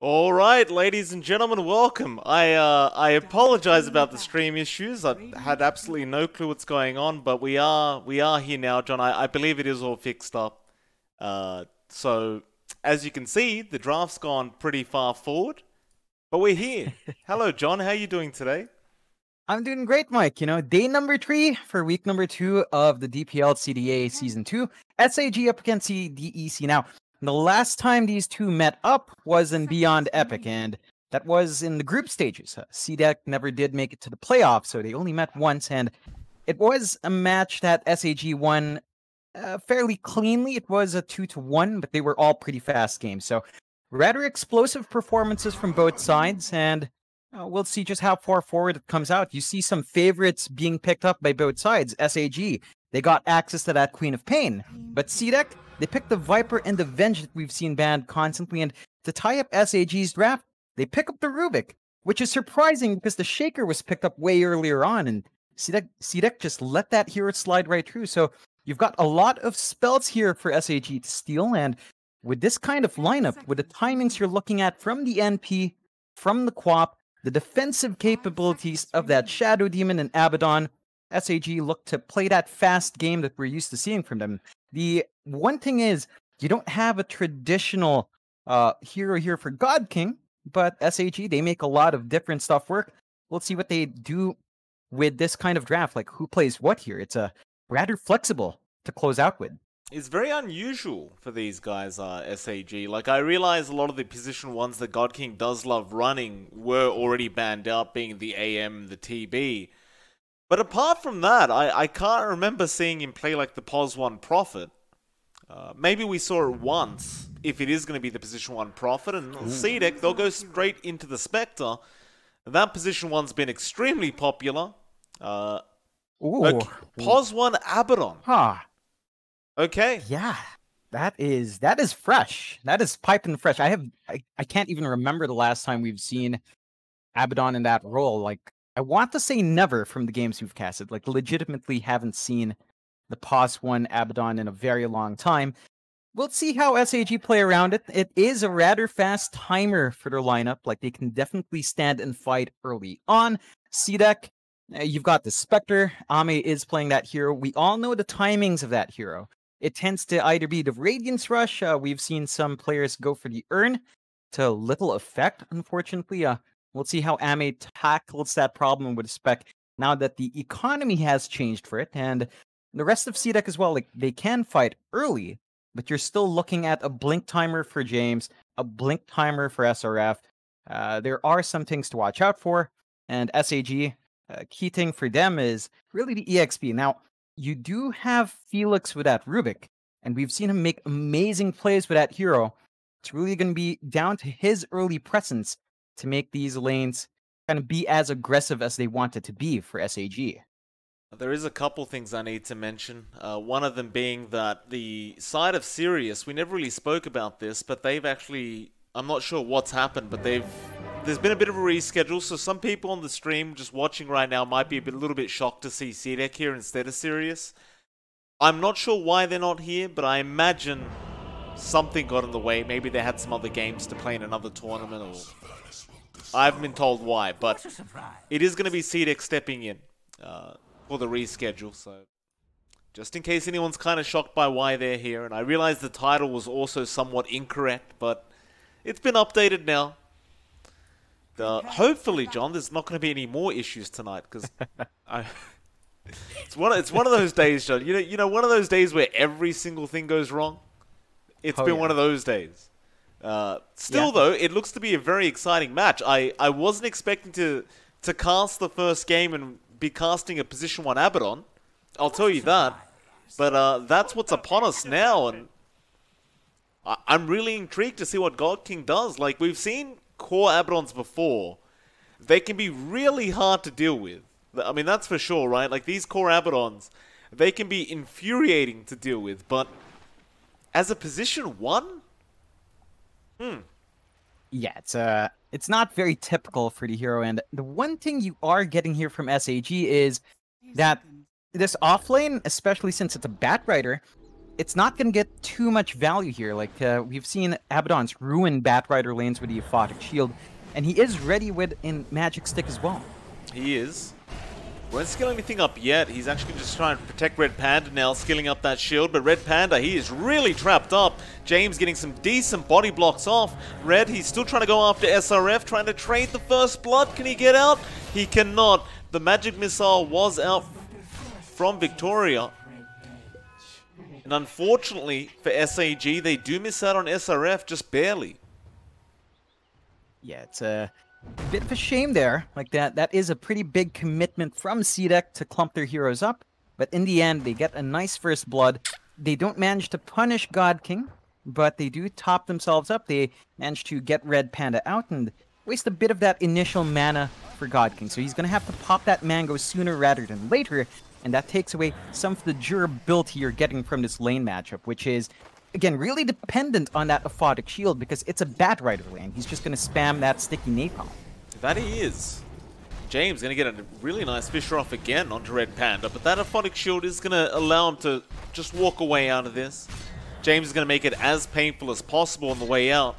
All right, ladies and gentlemen, welcome. I apologize about the stream issues. I had absolutely no clue what's going on, but we are here now, John. I believe it is all fixed up. So as you can see, the draft's gone pretty far forward, but we're here. Hello, John. How are you doing today? I'm doing great, Mike. You know, day number 3 for week number 2 of the DPL-CDA Season 2. SAG up against CDEC. Now, the last time these two met up was in Beyond Epic, and that was in the group stages. CDEC never did make it to the playoffs, so they only met once, and it was a match that SAG won fairly cleanly. It was a 2-1, but they were all pretty fast games. So, rather explosive performances from both sides, and we'll see just how far forward it comes out. You see some favorites being picked up by both sides. SAG, they got access to that Queen of Pain. But CDEC, they picked the Viper and the Venge that we've seen banned constantly. And to tie up SAG's draft, they pick up the Rubik, which is surprising because the Shaker was picked up way earlier on. And CDEC just let that hero slide right through. So you've got a lot of spells here for SAG to steal. And with this kind of lineup, with the timings you're looking at from the NP, from the QoP, the defensive capabilities of that Shadow Demon and Abaddon, SAG look to play that fast game that we're used to seeing from them. The one thing is, you don't have a traditional hero here for God King, but SAG, they make a lot of different stuff work. We'll see what they do with this kind of draft, like who plays what here. It's rather flexible to close out with. It's very unusual for these guys, SAG. Like, I realize a lot of the position ones that God King does love running were already banned out, being the AM, the TB. But apart from that, I can't remember seeing him play like the POS 1 Prophet. Maybe we saw it once, if it is going to be the position 1 Prophet, and CDEC, they'll go straight into the Spectre. That position 1's been extremely popular. POS 1 Abaddon. Huh. Okay. Yeah, that is fresh. That is piping fresh. I can't even remember the last time we've seen Abaddon in that role. Like, I want to say never from the games we've casted. Like, legitimately haven't seen the POS 1 Abaddon in a very long time. We'll see how SAG play around it. It is a rather fast timer for their lineup. Like, they can definitely stand and fight early on. CDEC, you've got the Spectre. Ame is playing that hero. We all know the timings of that hero. It tends to either be the Radiance Rush. We've seen some players go for the Urn to little effect, unfortunately. We'll see how Ame tackles that problem with Spec now that the economy has changed for it. And the rest of CDEC as well, like, they can fight early, but you're still looking at a blink timer for James, a blink timer for SRF. There are some things to watch out for. And SAG, key thing for them is really the EXP. Now, you do have Felix with that Rubik, and we've seen him make amazing plays with that hero. It's really going to be down to his early presence to make these lanes kind of be as aggressive as they want it to be for SAG. There is a couple things I need to mention. One of them being that the side of Sirius, we never really spoke about this, but they've actually, I'm not sure what's happened, but there's been a bit of a reschedule, so some people on the stream just watching right now might be a little bit shocked to see CDEC here instead of Sirius. I'm not sure why they're not here, but I imagine something got in the way. Maybe they had some other games to play in another tournament, or I haven't been told why, but it is going to be CDEC stepping in for the reschedule, so just in case anyone's kind of shocked by why they're here. And I realize the title was also somewhat incorrect, but it's been updated now. Hopefully, John, there's not going to be any more issues tonight, because it's one of those days, John. You know, one of those days where every single thing goes wrong. It's been one of those days. Still, though, it looks to be a very exciting match. I wasn't expecting to cast the first game and be casting a position 1 Abaddon. I'll tell you that. But that's what's upon us now, and I'm really intrigued to see what God King does. Like, we've seen core Abaddons before. They can be really hard to deal with. I mean, that's for sure, right? Like, these core Abaddons, they can be infuriating to deal with, but as a position 1? Yeah, it's not very typical for the hero, and the one thing you are getting here from SAG is that this offlane, especially since it's a Bat Rider, it's not going to get too much value here. Like, we've seen Abaddon's ruin Batrider lanes with the Aphotic Shield, and he is ready with a Magic Stick as well. He is. Won't skill anything up yet. He's actually just trying to protect Red Panda now, skilling up that shield. But Red Panda, he is really trapped up. James getting some decent body blocks off. Red, he's still trying to go after SRF, trying to trade the first blood. Can he get out? He cannot. The magic missile was out from Victoria. And unfortunately for SAG, they do miss out on SRF just barely. Yeah, it's a bit of a shame there. Like that is a pretty big commitment from CDEC to clump their heroes up. But in the end, they get a nice first blood. They don't manage to punish God King, but they do top themselves up. They manage to get Red Panda out and waste a bit of that initial mana for God King. So he's going to have to pop that mango sooner rather than later. And that takes away some of the durability you're getting from this lane matchup, which is, again, really dependent on that Aphotic Shield because it's a Batrider lane. He's just going to spam that sticky napalm. That he is. James going to get a really nice Fisher off again onto Red Panda, but that Aphotic Shield is going to allow him to just walk away out of this. James is going to make it as painful as possible on the way out.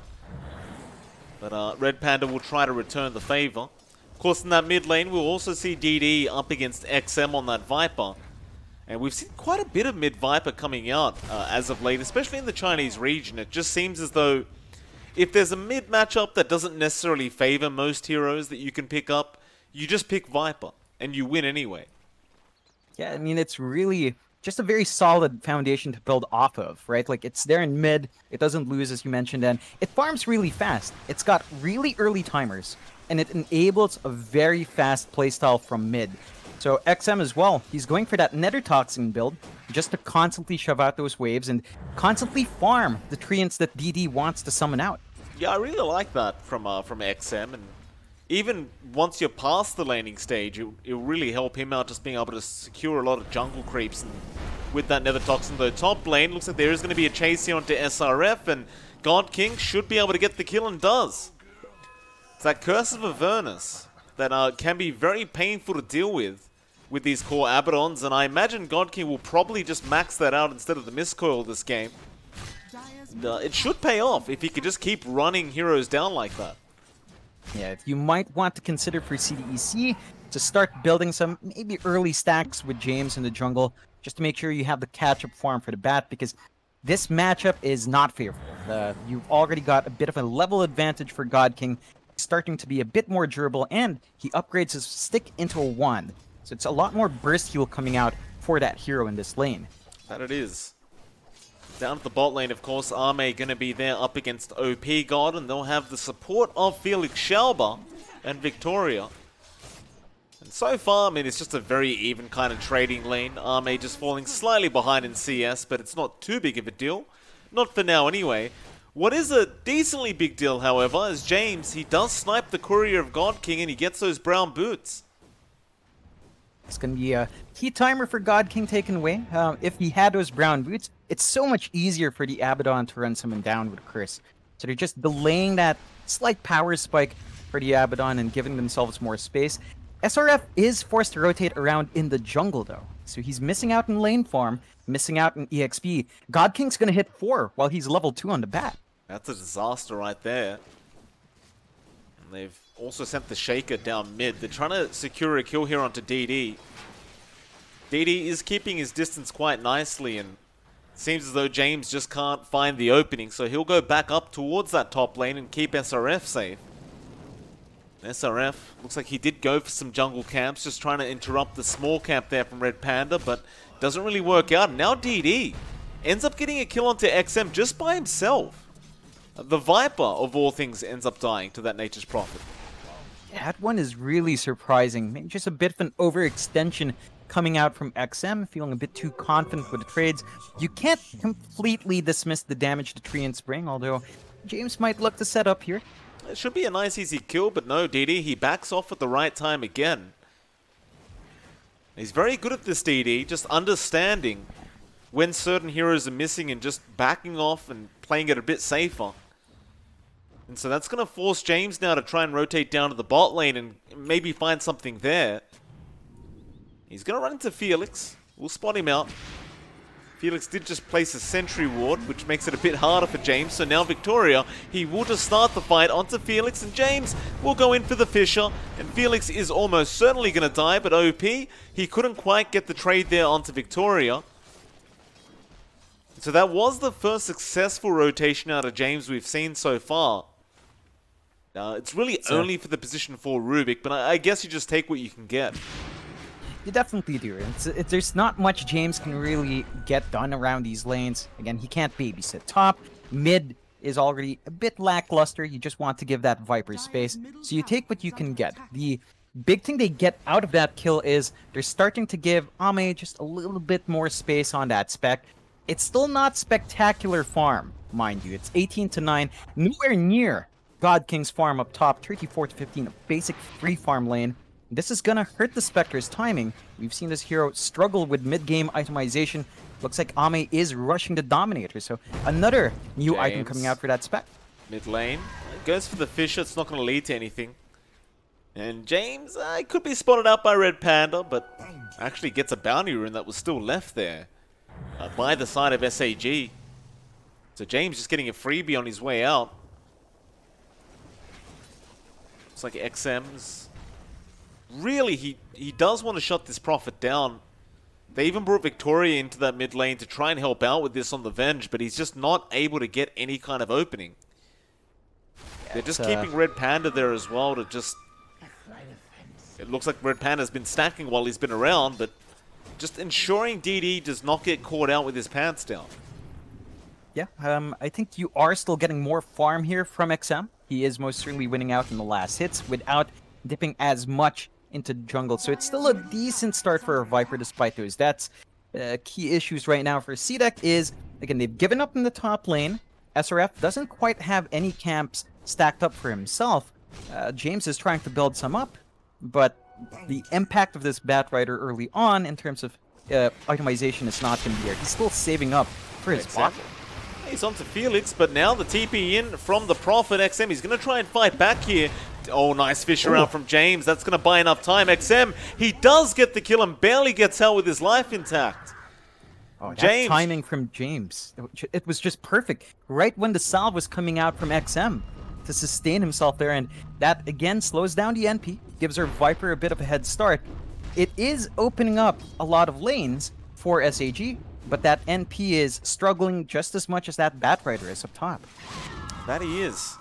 But Red Panda will try to return the favor. Of course, in that mid lane, we'll also see DD up against XM on that Viper. And we've seen quite a bit of mid-Viper coming out as of late, especially in the Chinese region. It just seems as though if there's a mid matchup that doesn't necessarily favor most heroes that you can pick up, you just pick Viper, and you win anyway. Yeah, I mean, it's really just a very solid foundation to build off of, right? Like, it's there in mid, it doesn't lose, as you mentioned, and it farms really fast. It's got really early timers, and it enables a very fast playstyle from mid. So XM as well, he's going for that Nether Toxin build, just to constantly shove out those waves and constantly farm the treants that DD wants to summon out. Yeah, I really like that from XM, and even once you're past the laning stage, it'll really help him out just being able to secure a lot of jungle creeps. And with that Nether Toxin, though, top lane, looks like there is going to be a chase here onto SRF, and God King should be able to get the kill and does. It's that Curse of Avernus that can be very painful to deal with these core Abaddons, and I imagine God King will probably just max that out instead of the Miscoil this game. And, it should pay off if he could just keep running heroes down like that. Yeah, you might want to consider for CDEC to start building some maybe early stacks with James in the jungle, just to make sure you have the catch-up farm for the bat, because this matchup is not favorable. You've already got a bit of a level advantage for God King, starting to be a bit more durable, and he upgrades his stick into a wand. So it's a lot more burst heal coming out for that hero in this lane. That it is. Down at the bot lane, of course, Arme going to be there up against OP God, and they'll have the support of Felix Schalber and Victoria. And so far, I mean, it's just a very even kind of trading lane. Arme just falling slightly behind in CS, but it's not too big of a deal. Not for now anyway. What is a decently big deal, however, is James. He does snipe the Courier of God King, and he gets those brown boots. It's going to be a key timer for God King taken away. If he had those brown boots, it's so much easier for the Abaddon to run someone down with Curse. So they're just delaying that slight power spike for the Abaddon and giving themselves more space. SRF is forced to rotate around in the jungle, though. So he's missing out in lane farm, missing out in EXP. God King's going to hit 4 while he's level 2 on the bat. That's a disaster right there. And they've also sent the Shaker down mid. They're trying to secure a kill here onto DD. DD is keeping his distance quite nicely, and it seems as though James just can't find the opening, so he'll go back up towards that top lane and keep SRF safe. SRF looks like he did go for some jungle camps, just trying to interrupt the small camp there from Red Panda, but doesn't really work out. And now DD ends up getting a kill onto XM just by himself. The Viper, of all things, ends up dying to that Nature's Prophet. That one is really surprising. Maybe just a bit of an overextension coming out from XM, feeling a bit too confident with the trades. You can't completely dismiss the damage the Treants bring, although James might look to set up here. It should be a nice easy kill, but no, DD, he backs off at the right time again. He's very good at this, DD, just understanding when certain heroes are missing and just backing off and playing it a bit safer. And so that's going to force James now to try and rotate down to the bot lane and maybe find something there. He's going to run into Felix. We'll spot him out. Felix did just place a sentry ward, which makes it a bit harder for James. So now Victoria, he will just start the fight onto Felix, and James will go in for the Fisher. And Felix is almost certainly going to die, but OP, he couldn't quite get the trade there onto Victoria. So that was the first successful rotation out of James we've seen so far. It's really only for the position 4 Rubik, but I guess you just take what you can get. You definitely do. There's not much James can really get done around these lanes. Again, he can't babysit top. Mid is already a bit lackluster. You just want to give that Viper space. So you take what you can get. The big thing they get out of that kill is they're starting to give Ame just a little bit more space on that spec. It's still not spectacular farm, mind you. It's 18-9, nowhere near God King's farm up top, 34-15, a basic free farm lane. This is gonna hurt the Spectre's timing. We've seen this hero struggle with mid-game itemization. Looks like Ame is rushing the Dominator, so another new item coming out for that spec. Mid lane, goes for the Fisher, it's not gonna lead to anything. And James, could be spotted out by Red Panda, but actually gets a bounty rune that was still left there by the side of SAG. So James just getting a freebie on his way out. Looks like XM's... Really, he does want to shut this Prophet down. They even brought Victoria into that mid lane to try and help out with this on the Venge, but he's just not able to get any kind of opening. They're just keeping Red Panda there as well to just... It looks like Red Panda's been stacking while he's been around, but just ensuring DD does not get caught out with his pants down. Yeah, I think you are still getting more farm here from XM. He is most certainly winning out in the last hits without dipping as much into jungle. So it's still a decent start for a Viper despite those deaths. Key issues right now for CDEC is, again, they've given up in the top lane. SRF doesn't quite have any camps stacked up for himself. James is trying to build some up, but the impact of this Batrider early on in terms of itemization is not going to be there. He's still saving up for his pocket. He's onto Felix, but now the TP in from the Prophet. XM, he's going to try and fight back here. Oh, nice fish around from James. That's going to buy enough time. XM, he does get the kill and barely gets out with his life intact. Oh, that timing from James. It was just perfect. Right when the salve was coming out from XM to sustain himself there, and that, again, slows down the NP, gives our Viper a bit of a head start. It is opening up a lot of lanes for SAG, but that NP is struggling just as much as that Batrider is up top. That he is.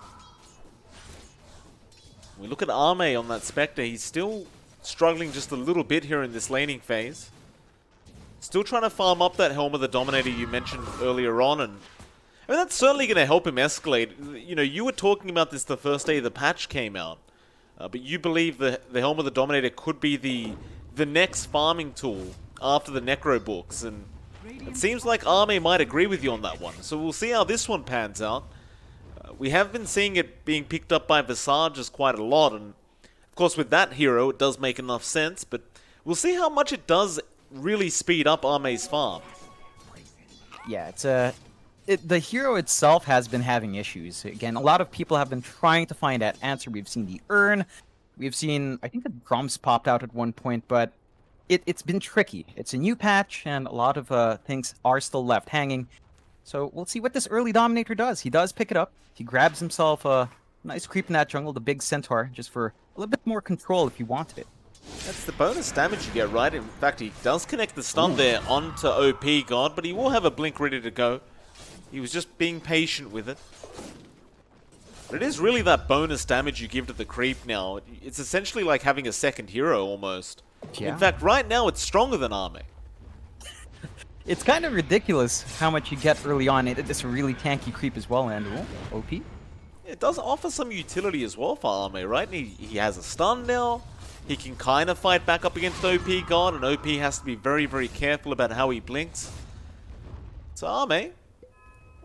We look at Ame on that Spectre. He's still struggling just a little bit here in this laning phase. Still trying to farm up that Helm of the Dominator you mentioned earlier on, and I mean, that's certainly going to help him escalate. You know, you were talking about this the first day the patch came out, but you believe the Helm of the Dominator could be the next farming tool after the Necro books, and it seems like Ame might agree with you on that one. So we'll see how this one pans out. We have been seeing it being picked up by Visages quite a lot, and of course with that hero it does make enough sense, but we'll see how much it does really speed up Ame's farm. Yeah, the hero itself has been having issues. Again, a lot of people have been trying to find that answer. We've seen the Urn, we've seen, I think the Grumps popped out at one point, but it's been tricky. It's a new patch, and a lot of things are still left hanging. So we'll see what this early Dominator does. He does pick it up. He grabs himself a nice creep in that jungle, the big Centaur, just for a little bit more control if he wanted it. That's the bonus damage you get, right? In fact, he does connect the stun there onto OP God, but he will have a blink ready to go. He was just being patient with it. But it is really that bonus damage you give to the creep now. It's essentially like having a second hero almost. Yeah. In fact, right now it's stronger than Ame. It's kind of ridiculous how much you get early on. It's a really tanky creep as well, and OP. It does offer some utility as well for Ame, right? He has a stun now. He can kind of fight back up against OP God, and OP has to be very, very careful about how he blinks. So Ame,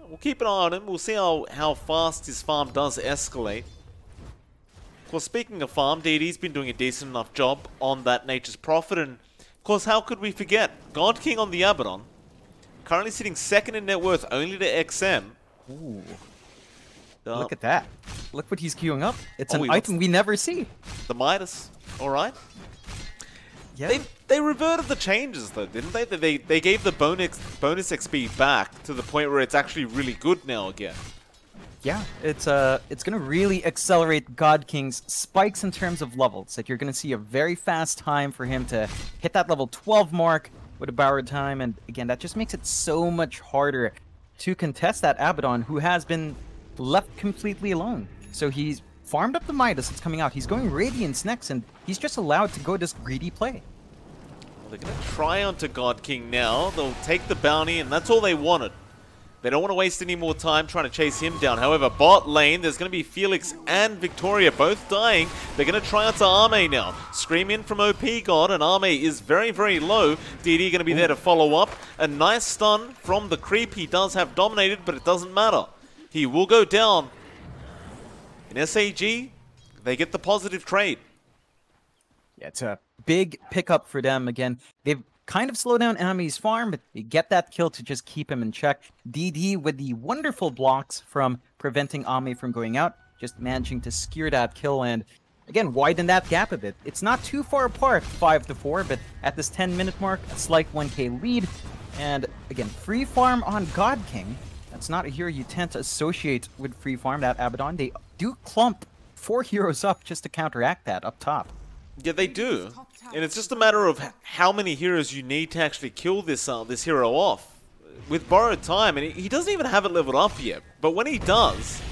we'll keep an eye on him. We'll see how fast his farm does escalate. Of course, speaking of farm, DD's been doing a decent enough job on that Nature's Prophet, and of course, how could we forget? God King on the Abaddon, currently sitting second in net worth only to XM. Ooh. Look at that. Look what he's queuing up. It's an item we never see. The Midas. Alright. Yeah. They reverted the changes though, didn't they? They gave the bonus XP back to the point where it's actually really good now again. Yeah, it's gonna really accelerate God King's spikes in terms of levels. Like, you're gonna see a very fast time for him to hit that level 12 mark with a borrowed time, and again, that just makes it so much harder to contest that Abaddon, who has been left completely alone. So he's farmed up the Midas, it's coming out. He's going Radiance next, and he's just allowed to go this greedy play. Well, they're gonna try onto God King now. They'll take the bounty, and that's all they wanted. They don't want to waste any more time trying to chase him down. However, bot lane, there's going to be Felix and Victoria both dying. They're going to try onto Arme now. Scream in from OP God, and Arme is very, very low. DD going to be there to follow up. A nice stun from the creep. He does have dominated, but it doesn't matter. He will go down. In SAG, they get the positive trade. Yeah, it's a big pickup for them. Again, they've kind of slow down enemy's farm, but they get that kill to just keep him in check. DD with the wonderful blocks from preventing Ame from going out, just managing to skewer that kill and, again, widen that gap a bit. It's not too far apart, 5-4, but at this 10-minute mark, a slight 1k lead. And, again, free farm on God King. That's not a hero you tend to associate with free farm, that Abaddon. They do clump 4 heroes up just to counteract that up top. Yeah, they do. And it's just a matter of how many heroes you need to actually kill this hero off. With borrowed time, and he doesn't even have it leveled up yet. But when he does,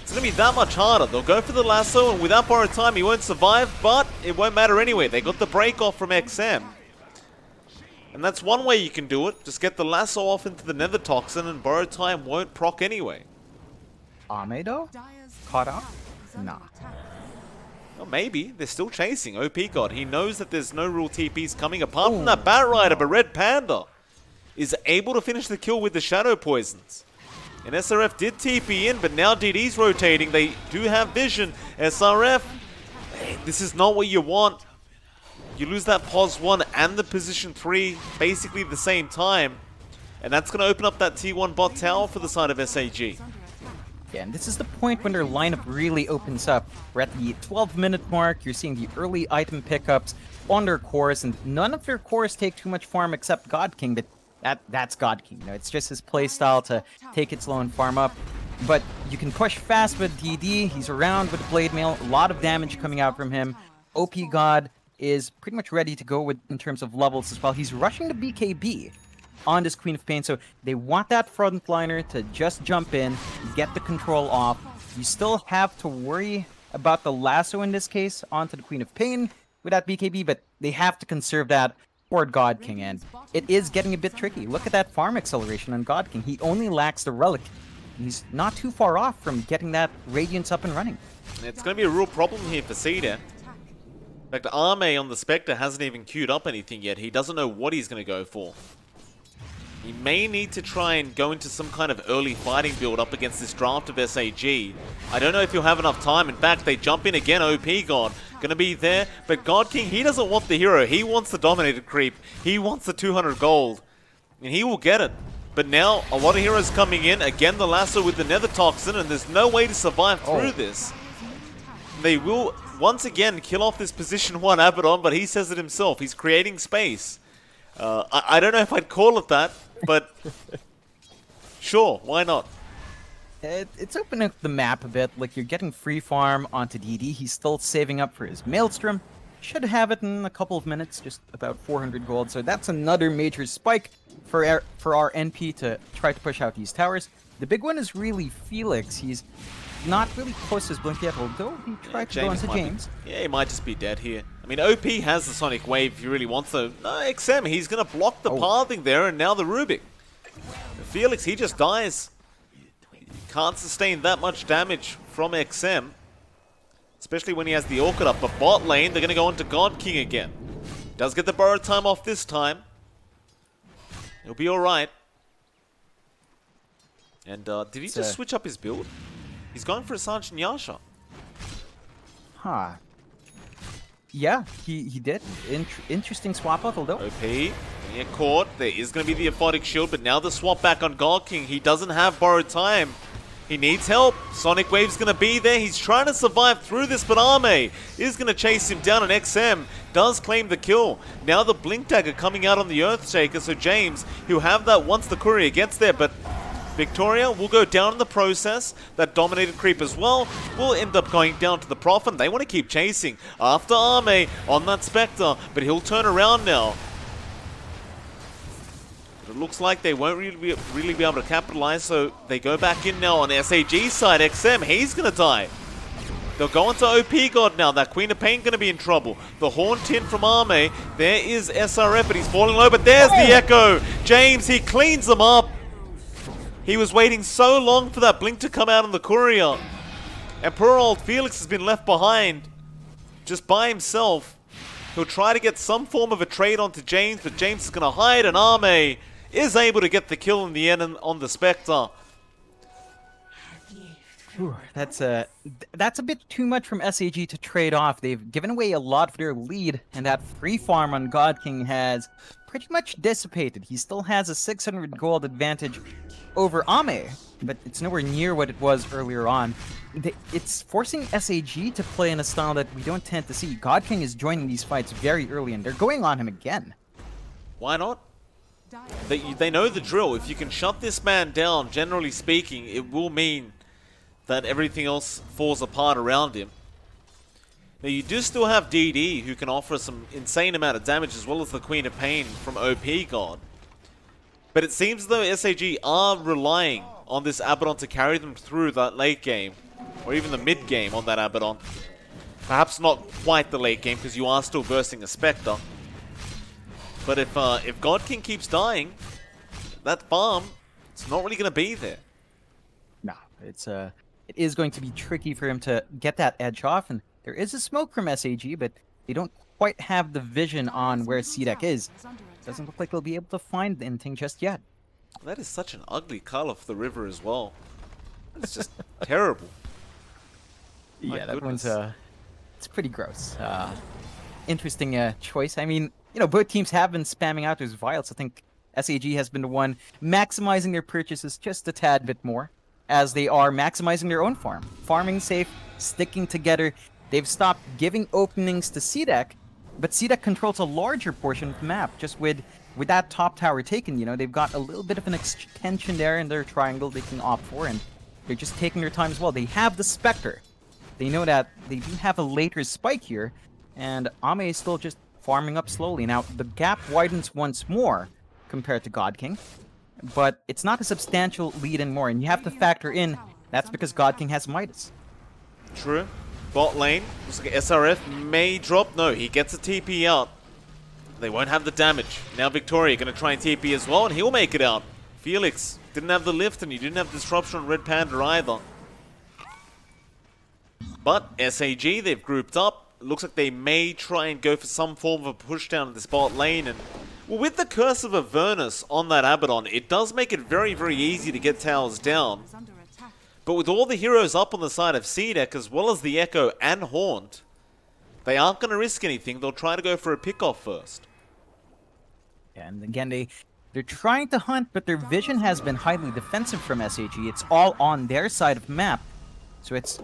it's going to be that much harder. They'll go for the lasso, and without borrowed time, he won't survive, but it won't matter anyway. They got the break off from XM. And that's one way you can do it. Just get the lasso off into the nether toxin, and borrowed time won't proc anyway. Ame, though? Caught up? Nah. Well, maybe. They're still chasing OP God. He knows that there's no real TPs coming apart from that Bat Rider, but Red Panda is able to finish the kill with the Shadow Poisons. And SRF did TP in, but now DD's rotating. They do have vision. SRF, this is not what you want. You lose that pos 1 and the position 3 basically at the same time. And that's going to open up that T1 bot tower for the side of SAG. Yeah, and this is the point when their lineup really opens up. We're at the 12-minute mark. You're seeing the early item pickups on their cores, and none of their cores take too much farm except God King, but that's God King. You know, it's just his playstyle to take it slow and farm up. But you can push fast with DD. He's around with Blade Mail. A lot of damage coming out from him. OP God is pretty much ready to go in terms of levels as well. He's rushing the BKB on this Queen of Pain, so they want that frontliner to just jump in, get the control off. You still have to worry about the lasso in this case onto the Queen of Pain with that BKB, but they have to conserve that for God King, and it is getting a bit tricky. Look at that farm acceleration on God King. He only lacks the Relic. He's not too far off from getting that Radiance up and running. It's going to be a real problem here for CDEC. In fact, Arme on the Spectre hasn't even queued up anything yet. He doesn't know what he's going to go for. He may need to try and go into some kind of early fighting build up against this draft of SAG. I don't know if he'll have enough time. In fact, they jump in again. OP God gonna be there, but God King, he doesn't want the hero. He wants the dominated creep. He wants the 200 gold, and he will get it. But now a lot of heroes coming in. Again, the lasso with the nether toxin, and there's no way to survive through this. They will once again kill off this position 1 Abaddon, but he says it himself. He's creating space. I don't know if I'd call it that, but sure, why not? It's opening up the map a bit. Like, you're getting free farm onto DD. He's still saving up for his Maelstrom. Should have it in a couple of minutes, just about 400 gold. So that's another major spike for our NP to try to push out these towers. The big one is really Felix. He's not really close to his blink yet, although he tried to go into James. Yeah, he might just be dead here. I mean, OP has the Sonic Wave if he really wants to. No, XM, he's going to block the pathing there, and now the Rubik. Felix, he just dies. He can't sustain that much damage from XM, especially when he has the Orchid up. But bot lane, they're going to go into God King again. Does get the borrowed time off this time. He'll be alright. And did he just switch up his build? He's going for a Sergeant Yasha. Huh. Yeah, he did. Interesting swap out, although. OP, get caught. There is going to be the Aphotic Shield, but now the swap back on God King. He doesn't have borrowed time. He needs help. Sonic Wave's going to be there. He's trying to survive through this, but Arme is going to chase him down, and XM does claim the kill. Now the Blink Dagger coming out on the Earthshaker, so James, he'll have that once the courier gets there, but Victoria will go down in the process. That dominated creep as well will end up going down to the Prof, and they want to keep chasing after Arme on that Spectre, but he'll turn around now. It looks like they won't really be able to capitalize, so they go back in now on SAG's side. XM, he's going to die. They'll go into OP God now. That Queen of Pain going to be in trouble. The Horn Tin from Arme. There is SRF, but he's falling low, but there's the Echo. James, he cleans them up. He was waiting so long for that blink to come out on the courier. And poor old Felix has been left behind just by himself. He'll try to get some form of a trade onto James, but James is going to hide, and Arme is able to get the kill in the end on the Spectre. That's a bit too much from SAG to trade off. They've given away a lot of their lead, and that free farm on God King has pretty much dissipated. He still has a 600 gold advantage over Ame, but it's nowhere near what it was earlier on. It's forcing SAG to play in a style that we don't tend to see. God King is joining these fights very early, and they're going on him again. Why not? They know the drill. If you can shut this man down, generally speaking, it will mean that everything else falls apart around him. Now you do still have DD, who can offer some insane amount of damage, as well as the Queen of Pain from OP God. But it seems as though SAG are relying on this Abaddon to carry them through that late game, or even the mid game on that Abaddon. Perhaps not quite the late game, because you are still versing a Spectre. But if God King keeps dying, that farm, it's not really going to be there. No, it is going to be tricky for him to get that edge off, and there is a smoke from SAG, but they don't quite have the vision on where CDEC is. Doesn't look like they'll be able to find anything just yet. That is such an ugly color for the river as well. It's just terrible. Yeah, that one's it's pretty gross. Interesting choice. I mean, you know, both teams have been spamming out those vials. I think SAG has been the one maximizing their purchases just a tad bit more, as they are maximizing their own farm. Farming safe, sticking together. They've stopped giving openings to CDEC, but CDEC controls a larger portion of the map. Just with that top tower taken, you know, they've got a little bit of an extension there in their triangle they can opt for, and they're just taking their time as well. They have the Spectre. They know that they do have a later spike here, and Ame is still just farming up slowly. Now, the gap widens once more compared to God King, but it's not a substantial lead anymore, and you have to factor in that's because God King has Midas. True. Bot lane, looks like SRF may drop. No, he gets a TP out. They won't have the damage. Now Victoria going to try and TP as well, and he'll make it out. Felix didn't have the lift, and he didn't have disruption on Red Panda either. But SAG, they've grouped up. Looks like they may try and go for some form of a push down this bot lane, and well, with the Curse of Avernus on that Abaddon, it does make it very, very easy to get towers down. But with all the heroes up on the side of CDEC, as well as the Echo and Haunt, they aren't going to risk anything. They'll try to go for a pick-off first. And again, they're trying to hunt, but their vision has been highly defensive from SAG. It's all on their side of the map. So it's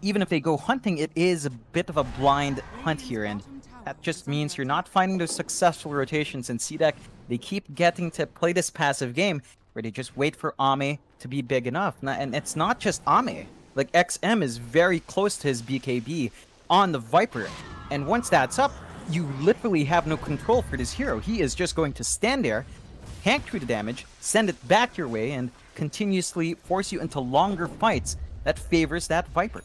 even if they go hunting, it is a bit of a blind hunt here, and that just means you're not finding those successful rotations in CDEC. They keep getting to play this passive game where they just wait for Ame to be big enough. And it's not just Ame. Like, XM is very close to his BKB on the Viper, and once that's up, you literally have no control for this hero. He is just going to stand there, tank through the damage, send it back your way, and continuously force you into longer fights that favors that Viper.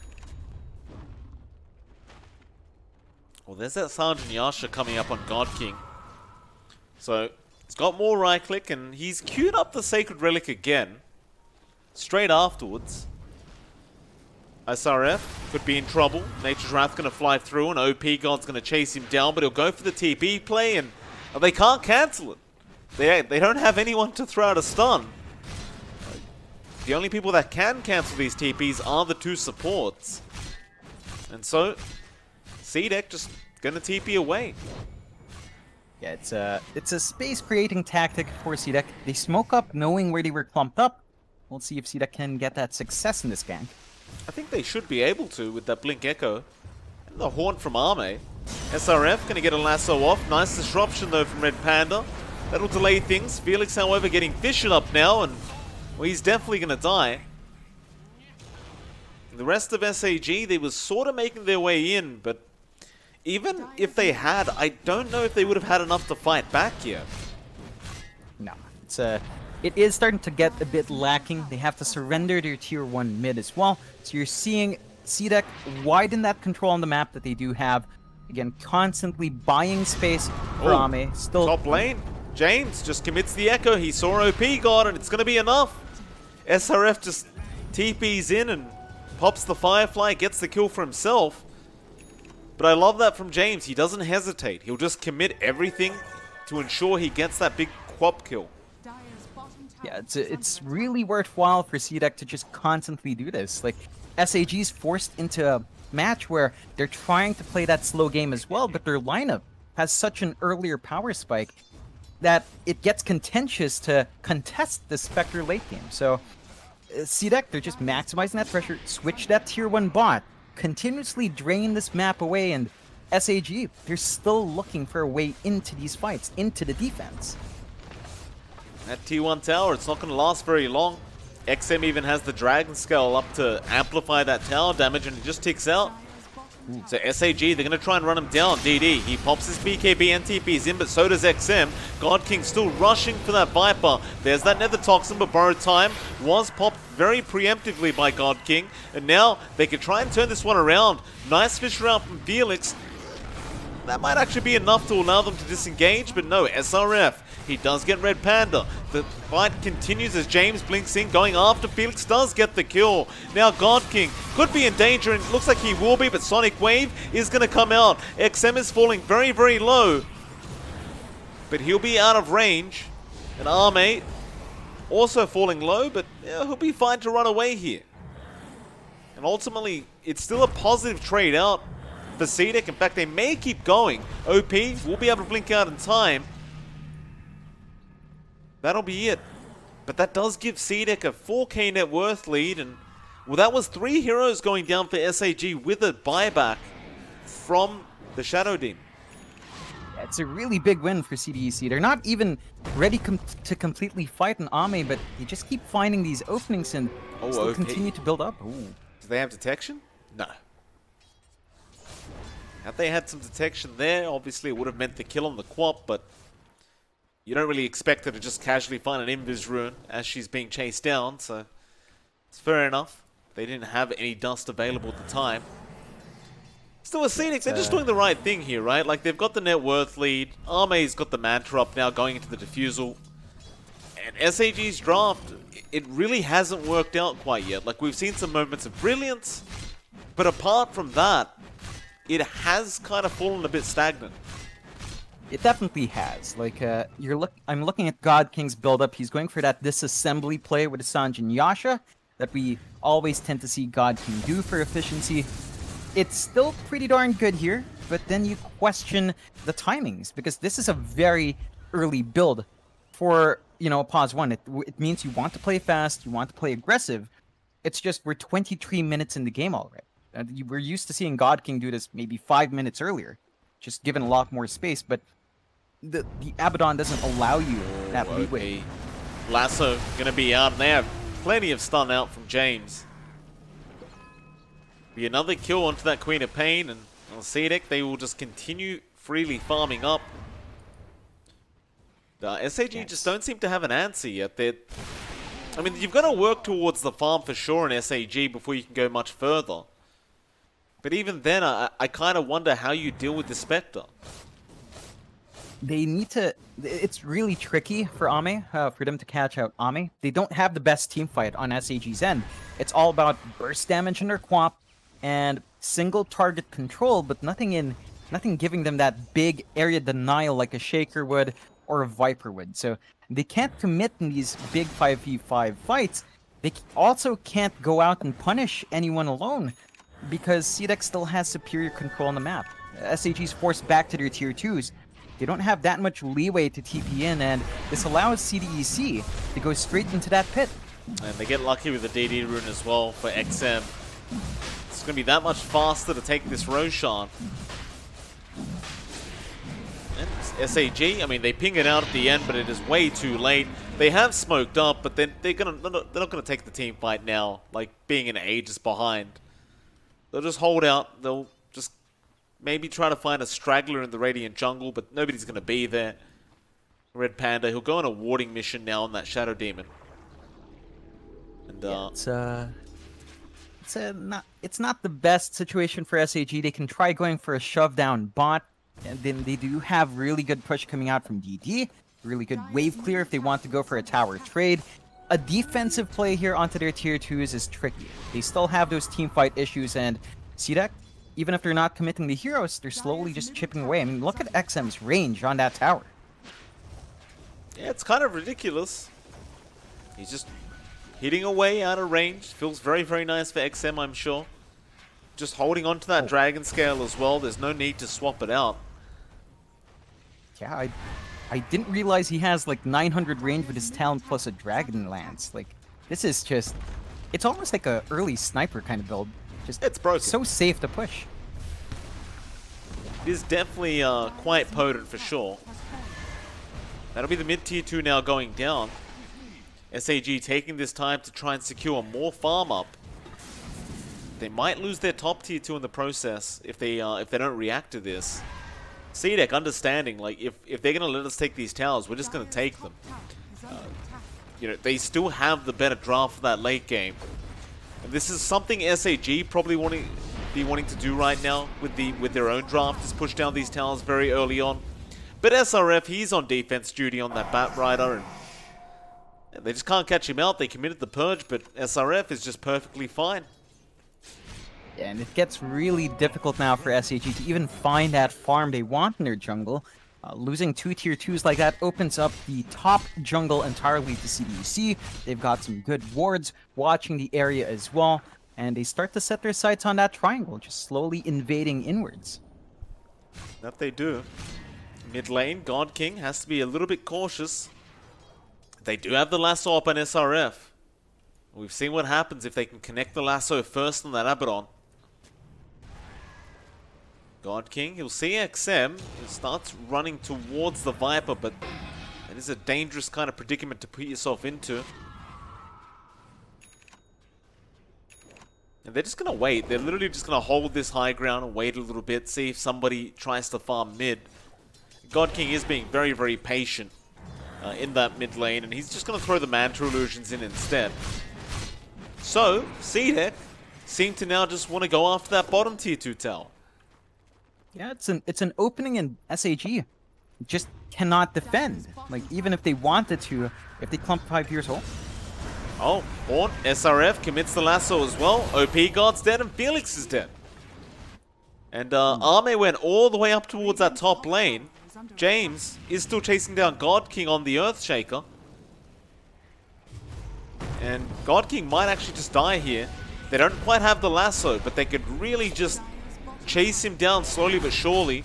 Well, there's that Sergeant Yasha coming up on God King. So, it's got more right click, and he's queued up the Sacred Relic again. Straight afterwards. SRF could be in trouble. Nature's Wrath going to fly through, and OP God's going to chase him down, but he'll go for the TP play, and they can't cancel it. They don't have anyone to throw out a stun. The only people that can cancel these TPs are the two supports. And so, CDEC just gonna TP away. Yeah, it's a space creating tactic for CDEC. They smoke up knowing where they were clumped up, We'll see if CDEC can get that success in this gank. I think they should be able to with that Blink Echo. And the Horn from Arme. SRF going to get a lasso off. Nice disruption though from Red Panda. That'll delay things. Felix, however, getting Vision up now, and well, he's definitely going to die. The rest of SAG, they were sort of making their way in, but even if they had, I don't know if they would have had enough to fight back here. No, it is starting to get a bit lacking. They have to surrender their tier 1 mid as well. So you're seeing CDEC widen that control on the map that they do have. Again, constantly buying space for Ame. Still top lane. James just commits the Echo. He saw OP God, and it's going to be enough. SRF just TPs in and pops the Firefly, gets the kill for himself. But I love that from James. He doesn't hesitate. He'll just commit everything to ensure he gets that big quap kill. Yeah, it's really worthwhile for CDEC to just constantly do this. Like, SAG's forced into a match where they're trying to play that slow game as well, but their lineup has such an earlier power spike that it gets contentious to contest the Spectre late game. So CDEC, they're just maximizing that pressure, switch that tier 1 bot, continuously drain this map away, and SAG, they're still looking for a way into these fights, into the defense. That T1 tower, it's not going to last very long. XM even has the Dragon Scale up to amplify that tower damage, and it just ticks out. So SAG, they're going to try and run him down. DD, he pops his BKB and TPs in, but so does XM. God King still rushing for that Viper. There's that Nether Toxin, but borrowed time was popped very preemptively by God King. And now they can try and turn this one around. Nice fish route from Felix. That might actually be enough to allow them to disengage, but no, SRF. He does get Red Panda. The fight continues as James blinks in, going after Felix, does get the kill. Now God King could be in danger, and it looks like he will be, but Sonic Wave is going to come out. XM is falling very, very low, but he'll be out of range. And Arme also falling low, but yeah, he'll be fine to run away here. And ultimately, it's still a positive trade out for CDEC. In fact, they may keep going. OP will be able to blink out in time. That'll be it. But that does give CDEC a 4k net worth lead, and well, that was 3 heroes going down for SAG with a buyback from the Shadow Demon. It's a really big win for CDEC. They're not even ready to completely fight an Ame, but they just keep finding these openings and still continue to build up. Ooh. Do they have detection? No. Had they had some detection there, obviously it would have meant the kill on the Quap, but you don't really expect her to just casually find an Invis Rune as she's being chased down, so it's fair enough. They didn't have any dust available at the time. Still with CDEC, they're just doing the right thing here, right? Like, they've got the net worth lead, Arme's got the Mantra up now going into the Diffusal, and SAG's draft, it really hasn't worked out quite yet. Like, we've seen some moments of brilliance, but apart from that, it has kind of fallen a bit stagnant. It definitely has. Like, I'm looking at God King's build-up. He's going for that disassembly play with Sanj and Yasha that we always tend to see God King do for efficiency. It's still pretty darn good here, but then you question the timings, because this is a very early build for, you know, pause 1. It means you want to play fast, you want to play aggressive. It's just we're 23 minutes in the game already. We're used to seeing God King do this maybe 5 minutes earlier, just given a lot more space, but the Abaddon doesn't allow you that leeway. Lasso going to be out, and they have plenty of stun out from James. Be another kill onto that Queen of Pain, and on CDEC, they will just continue freely farming up. The SAG just don't seem to have an answer yet. I mean, you've got to work towards the farm for sure in SAG before you can go much further. But even then, I kind of wonder how you deal with the Spectre. They need to... It's really tricky for Ame, for them to catch out Ame. They don't have the best team fight on SAG's end. It's all about burst damage in their Quap and single target control, but nothing giving them that big area denial like a Shaker would or a Viper would. So they can't commit in these big 5v5 fights. They also can't go out and punish anyone alone, because CDEC still has superior control on the map. SAG's forced back to their tier 2s. They don't have that much leeway to TP in, and this allows CDEC to go straight into that pit. And they get lucky with the DD rune as well for XM. It's going to be that much faster to take this Roshan. And SAG, I mean, they ping it out at the end, but it is way too late. They have smoked up, but then they're not going to take the team fight now, like being in ages behind. They'll just hold out. They'll just maybe try to find a straggler in the Radiant jungle, but nobody's going to be there. Red Panda, he'll go on a warding mission now on that Shadow Demon. And yeah, it's not the best situation for SAG. They can try going for a shove down bot, and then they do have really good push coming out from DD, really good wave clear if they want to go for a tower trade. A defensive play here onto their tier 2s is tricky. They still have those team fight issues, and CDEC, even if they're not committing the heroes, they're slowly just chipping away. I mean, look at XM's range on that tower. Yeah, it's kind of ridiculous. He's just hitting away out of range. Feels very, very nice for XM, I'm sure. Just holding on to that dragon scale as well. There's no need to swap it out. Yeah, I didn't realize he has like 900 range with his talent plus a dragon lance. Like, this is just... It's almost like a early sniper kind of build. Just it's broken. So safe to push. It is definitely quite potent for sure. That'll be the mid tier 2 now going down. SAG taking this time to try and secure more farm up. They might lose their top tier 2 in the process if they don't react to this. CDEC understanding, like, if they're gonna let us take these towers, we're just gonna take them. You know, they still have the better draft for that late game. And this is something SAG probably be wanting to do right now with their own draft, is push down these towers very early on. But SRF, he's on defense duty on that Bat Rider, and they just can't catch him out. They committed the purge, but SRF is just perfectly fine. Yeah, and it gets really difficult now for SAG to even find that farm they want in their jungle. Losing 2 tier 2s like that opens up the top jungle entirely to CDEC. They've got some good wards watching the area as well, and they start to set their sights on that triangle, just slowly invading inwards. That they do. Mid lane, God King has to be a little bit cautious. They do have the lasso up on SRF. We've seen what happens if they can connect the lasso first on that Abaddon. God King, he'll see XM. He starts running towards the Viper, but it is a dangerous kind of predicament to put yourself into. And they're just going to wait. They're literally just going to hold this high ground and wait a little bit, see if somebody tries to farm mid. God King is being very, very patient in that mid lane, and he's just going to throw the Mantra Illusions in instead. So, CDEC seem to now just want to go after that bottom tier 2 tower. Yeah, it's an opening, and SAG just cannot defend. Like, even if they wanted to, if they clump 5 years old. Oh, Horn, SRF commits the lasso as well. OP God's dead and Felix is dead. And Arme went all the way up towards that top lane. James is still chasing down God King on the Earthshaker. And God King might actually just die here. They don't quite have the lasso, but they could really just chase him down slowly but surely.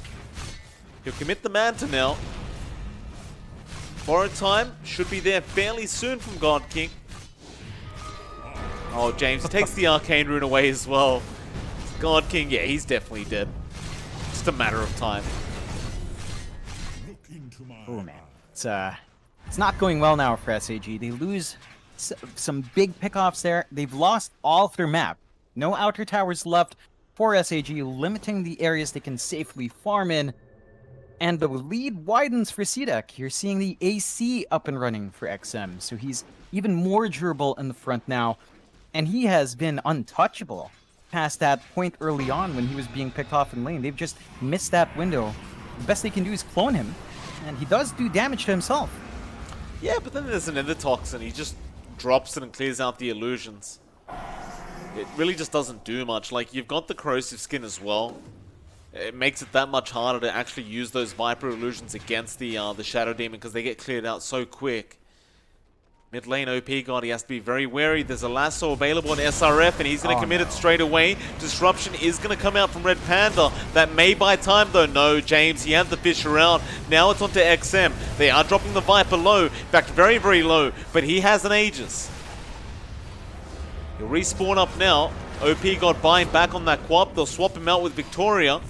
He'll commit the Manta now. Borrowed time should be there fairly soon from God King. Oh, James takes the Arcane Rune away as well. God King, yeah, he's definitely dead. Just a matter of time. Oh man, it's not going well now for SAG. They lose some big pickoffs there. They've lost all of their map. No outer towers left for SAG, limiting the areas they can safely farm in. And the lead widens for CDEC. You're seeing the AC up and running for XM, so he's even more durable in the front now. And he has been untouchable past that point early on when he was being picked off in lane. They've just missed that window. The best they can do is clone him, and he does do damage to himself. Yeah, but then there's an Endotoxin. He just drops it and clears out the illusions. It really just doesn't do much. Like, you've got the corrosive skin as well. It makes it that much harder to actually use those Viper illusions against the Shadow Demon because they get cleared out so quick. Mid lane OP God, he has to be very wary. There's a lasso available on SRF, and he's going to commit it straight away. Disruption is going to come out from Red Panda. That may buy time, though. No, James, he had the fish around. Now it's onto XM. They are dropping the Viper low. In fact, very, very low. But he has an Aegis. He'll respawn up now. OP got buying back on that quap. They'll swap him out with Victoria.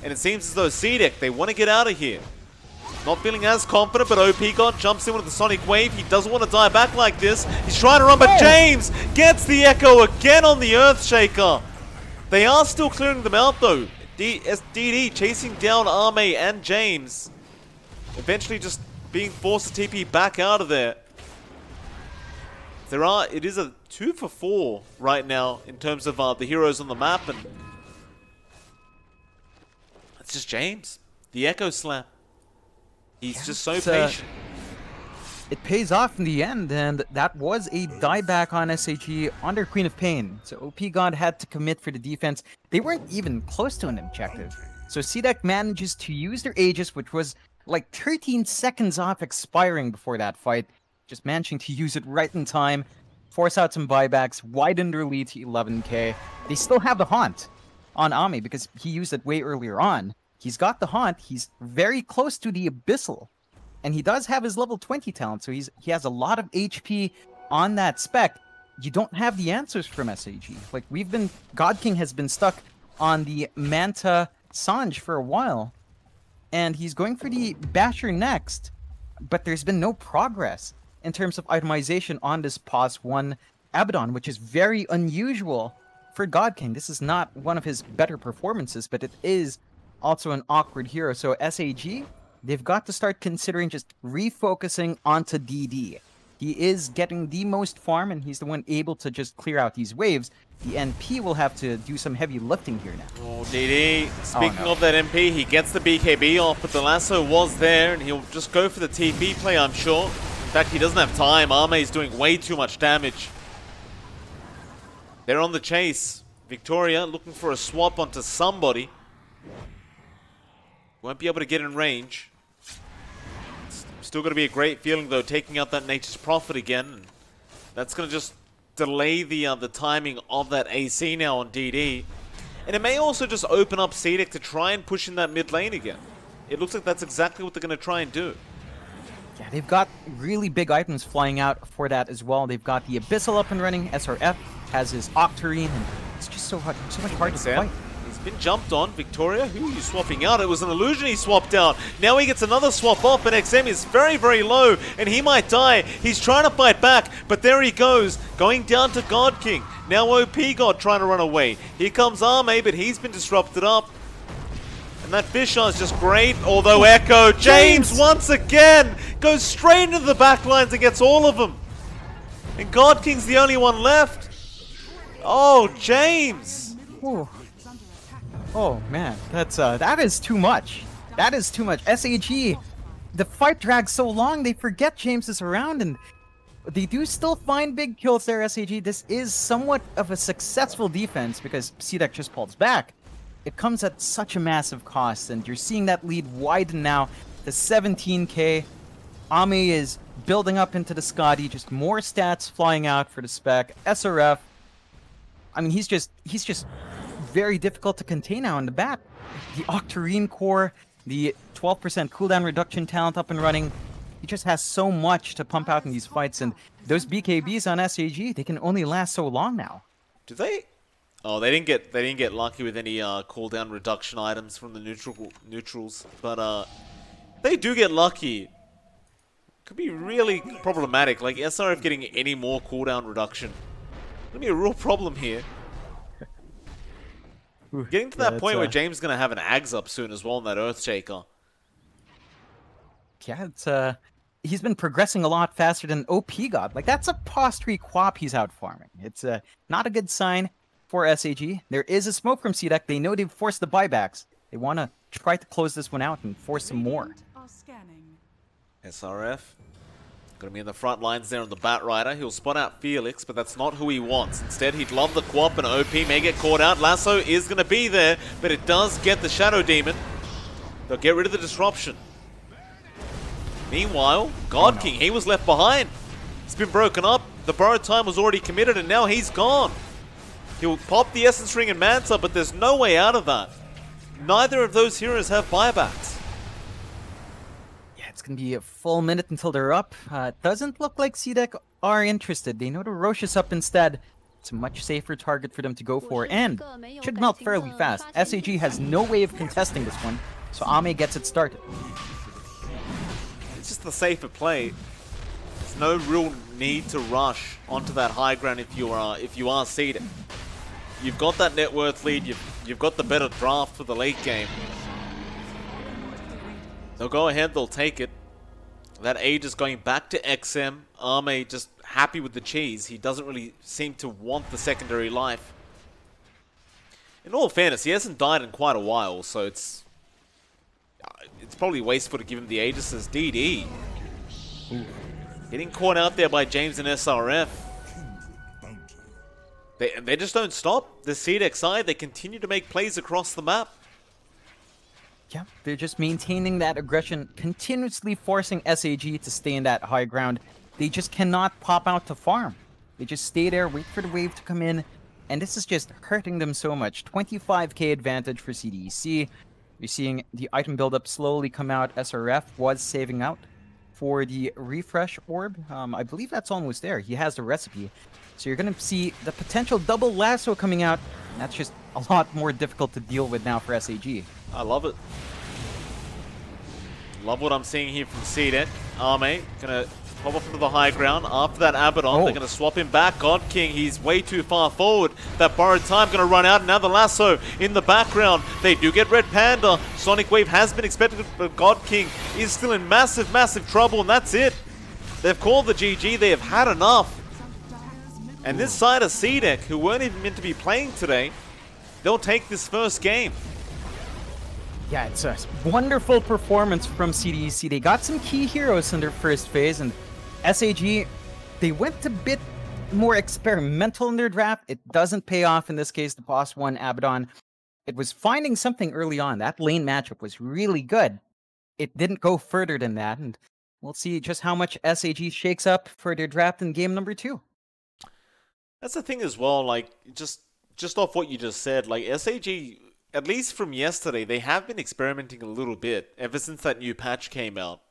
And it seems as though CDEC, they want to get out of here. Not feeling as confident, but OP God jumps in with the Sonic Wave. He doesn't want to die back like this. He's trying to run, but James gets the Echo again on the Earthshaker. They are still clearing them out though. DD chasing down Arme and James. Eventually just being forced to TP back out of there. It is a 2 for 4 right now in terms of the heroes on the map, and it's just James. The Echo Slam. He's just so patient. It pays off in the end, and that was a dieback on SAG under Queen of Pain. So OP God had to commit for the defense. They weren't even close to an objective. So CDEC manages to use their Aegis, which was like 13 seconds off expiring before that fight. Just managing to use it right in time, force out some buybacks, widen their lead to 11k. They still have the Haunt on Ame because he used it way earlier on. He's got the Haunt, he's very close to the Abyssal, and he does have his level 20 talent, so he has a lot of HP on that spec. You don't have the answers from SAG. Like, God King has been stuck on the Manta Sanj for a while, and he's going for the Basher next, but there's been no progress in terms of itemization on this Pos 1 Abaddon, which is very unusual for God King. This is not one of his better performances, but it is also an awkward hero. So SAG, they've got to start considering just refocusing onto DD. He is getting the most farm, and he's the one able to just clear out these waves. The NP will have to do some heavy lifting here now. Oh, DD. Speaking of that NP, he gets the BKB off, but the lasso was there, and he'll just go for the TP play, I'm sure. In fact, he doesn't have time. Arme's doing way too much damage. They're on the chase. Victoria looking for a swap onto somebody. Won't be able to get in range. It's still going to be a great feeling, though, taking out that Nature's Prophet again. That's going to just delay the timing of that AC now on DD. And it may also just open up CDEC to try and push in that mid lane again. It looks like that's exactly what they're going to try and do. Yeah, they've got really big items flying out for that as well. They've got the Abyssal up and running. SRF has his Octarine, and it's just so much hard to fight. He's been jumped on. Victoria, who are you swapping out? It was an illusion he swapped out. Now he gets another swap off, and XM is very, very low, and he might die. He's trying to fight back, but there he goes, going down to God King. Now OP God trying to run away. Here comes Arme, but he's been disrupted up. And that fisheye is just great, although Echo, James once again goes straight into the backlines and gets all of them. And God King's the only one left. Oh, James. Ooh. Oh man, that is too much. That is too much. SAG, the fight drags so long, they forget James is around, and they do still find big kills there, SAG. This is somewhat of a successful defense because CDEC just pulls back. It comes at such a massive cost, and you're seeing that lead widen now to 17k. Ame is building up into the Scotty, just more stats flying out for the spec. SRF, I mean, he's just very difficult to contain now in the bat. The Octarine core, the 12% cooldown reduction talent up and running. He just has so much to pump out in these fights, and those BKBs on SAG, they can only last so long now. Do they? Oh, they didn't get lucky with any cooldown reduction items from the neutrals, but they do get lucky. Could be really problematic. Like SRF getting any more cooldown reduction, gonna be a real problem here. Getting to that point where James is gonna have an Ags up soon as well in that Earthshaker. Yeah, it's he's been progressing a lot faster than OP God. Like, that's a Pos 3 Quap he's out farming. It's not a good sign for SAG. There is a smoke from CDEC. They know they've forced the buybacks. They want to try to close this one out and force some more. SRF gonna be in the front lines there on the Batrider. He'll spot out Felix, but that's not who he wants. Instead, he'd love the Quap, and OP may get caught out. Lasso is gonna be there, but it does get the Shadow Demon. They'll get rid of the disruption. Meanwhile, God King, he was left behind. It's been broken up. The borrowed time was already committed, and now he's gone. He'll pop the Essence Ring and Manta, but there's no way out of that. Neither of those heroes have buybacks. Yeah, it's going to be a full minute until they're up. It doesn't look like CDEC are interested. They know the Rosh is up instead. It's a much safer target for them to go for, and should melt fairly fast. SAG has no way of contesting this one, so Ame gets it started. It's just the safer play. There's no real need to rush onto that high ground if you are seeded. You've got that net worth lead. You've got the better draft for the late game. They'll go ahead. They'll take it. That age is going back to XM. Ame just happy with the cheese. He doesn't really seem to want the secondary life. In all fairness, he hasn't died in quite a while, so it's probably wasteful to give him the Aegis as DD. Ooh. Getting caught out there by James and SRF. They just don't stop. The CDEC side, they continue to make plays across the map. Yeah, they're just maintaining that aggression, continuously forcing SAG to stay in that high ground. They just cannot pop out to farm. They just stay there, wait for the wave to come in, and this is just hurting them so much. 25k advantage for CDEC. You're seeing the item buildup slowly come out. SRF was saving out for the refresh orb. I believe that's almost there. He has the recipe. So you're going to see the potential double lasso coming out. And that's just a lot more difficult to deal with now for SAG. I love it. Love what I'm seeing here from CDEC. Ame going to pop up into the high ground. After that Abaddon, they're going to swap him back. God King, he's way too far forward. That borrowed time going to run out. Now the lasso in the background. They do get Red Panda. Sonic Wave has been expected, but God King is still in massive, massive trouble, and that's it. They've called the GG. They have had enough. And this side of CDEC, who weren't even meant to be playing today, they'll take this first game. Yeah, it's a wonderful performance from CDEC. They got some key heroes in their first phase, and SAG, they went a bit more experimental in their draft. It doesn't pay off in this case. The boss one, Abaddon, it was finding something early on. That lane matchup was really good. It didn't go further than that, and we'll see just how much SAG shakes up for their draft in game number 2. That's the thing as well, like, just off what you just said, like, SAG, at least from yesterday, they have been experimenting a little bit ever since that new patch came out.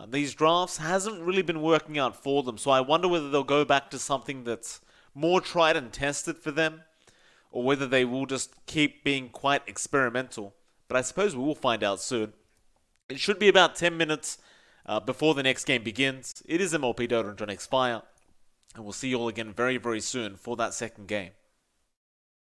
These drafts hasn't really been working out for them, so I wonder whether they'll go back to something that's more tried and tested for them, or whether they will just keep being quite experimental. But I suppose we will find out soon. It should be about 10 minutes before the next game begins. It is MLP Dota and JohnXFire. And we'll see you all again very, very soon for that second game.